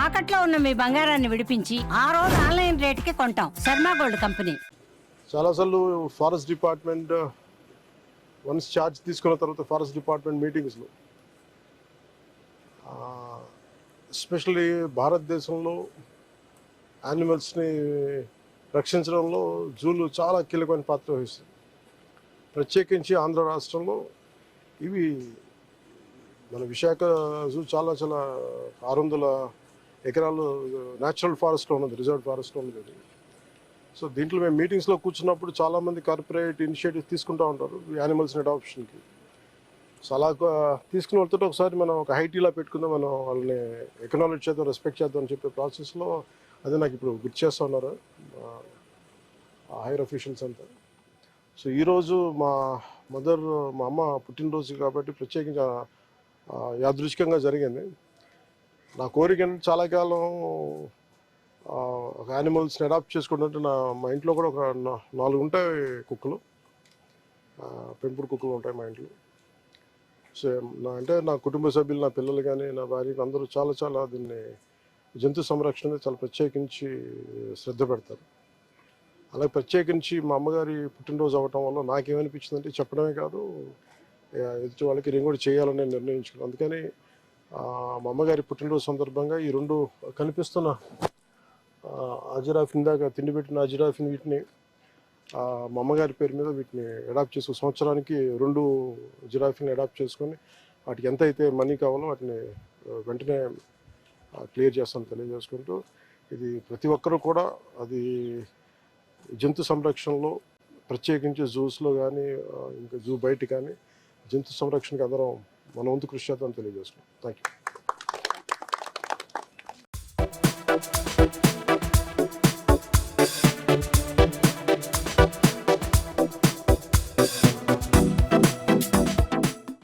తాకట్లో ఉన్న మీ బంగారాన్ని విడిపించి ఆ రోజు ఆన్లైన్ రేటుకి కొంటాం. Sharma gold company. చాలాసార్లు ఫారెస్ట్ డిపార్ట్మెంట్ వన్స్ ఛార్జ్ తీసుకున్న తర్వాత ఫారెస్ట్ డిపార్ట్మెంట్ మీటింగ్స్లో ఎస్పెషల్లీ భారతదేశంలో యానిమల్స్ని రక్షించడంలో జూలు చాలా కీలకమైన పాత్ర వహిస్తుంది. ప్రత్యేకించి ఆంధ్ర రాష్ట్రంలో ఇవి మన విశాఖ జూ చాలా 600 ఎకరాలు న్యాచురల్ ఫారెస్ట్లో ఉన్నది, రిజర్వ్ ఫారెస్ట్లో ఉన్నది. సో దీంట్లో మేము మీటింగ్స్లో కూర్చున్నప్పుడు చాలామంది కార్పొరేట్ ఇనిషియేటివ్స్ తీసుకుంటూ ఉంటారు యానిమల్స్ని అడాప్షన్కి. సో అలా తీసుకుని వెళ్తుంటే ఒకసారి మనం ఒక హైటీలా పెట్టుకుందాం, మనం వాళ్ళని ఎకనాలజీ చేద్దాం, రెస్పెక్ట్ చేద్దాం అని చెప్పే ప్రాసెస్లో అదే నాకు ఇప్పుడు గుర్తు చేస్తూ ఉన్నారు హైయర్ అఫీషియల్స్ అంతా. సో ఈరోజు మా అమ్మ పుట్టినరోజు కాబట్టి ప్రత్యేకించి యాదృచ్ఛికంగా జరిగింది. నా కోరిక చాలా కాలం ఒక యానిమల్స్ని అడాప్ట్ చేసుకుంటుంటే మా ఇంట్లో కూడా ఒక 4 ఉంటాయి కుక్కలు, పెంపుడు కుక్కలు ఉంటాయి మా ఇంట్లో. సో నా కుటుంబ సభ్యులు, నా పిల్లలు కానీ నా భార్య అందరూ చాలా దీన్ని జంతు సంరక్షణ చాలా ప్రత్యేకించి శ్రద్ధ పెడతారు. అలాగే ప్రత్యేకించి మా అమ్మగారి పుట్టినరోజు అవ్వటం వల్ల నాకేమనిపించిందంటే చెప్పడమే కాదు, ఎదుటి వాళ్ళకి నేను కూడా చేయాలని నేను నిర్ణయించుకున్నాను. అందుకని మా అమ్మగారి పుట్టినరోజు సందర్భంగా ఈ 2 కనిపిస్తున్న అజిరాఫ్, ఇందాక తిండి పెట్టిన అజిరాఫ్ని, వీటిని మా అమ్మగారి పేరు మీద వీటిని అడాప్ట్ చేసుకుని సంవత్సరానికి 2 జిరాఫీని అడాప్ట్ చేసుకొని వాటికి ఎంత అయితే మనీ కావాలో వాటిని వెంటనే క్లియర్ చేస్తాను తెలియజేసుకుంటూ, ఇది ప్రతి ఒక్కరూ కూడా అది జంతు సంరక్షణలో ప్రత్యేకించి జూస్లో కానీ ఇంకా జూ బయట కానీ జంతు సంరక్షణకి అందరం మన వంతు కృషి చేద్దామని తెలియజేసుకుంటాం. Thank you.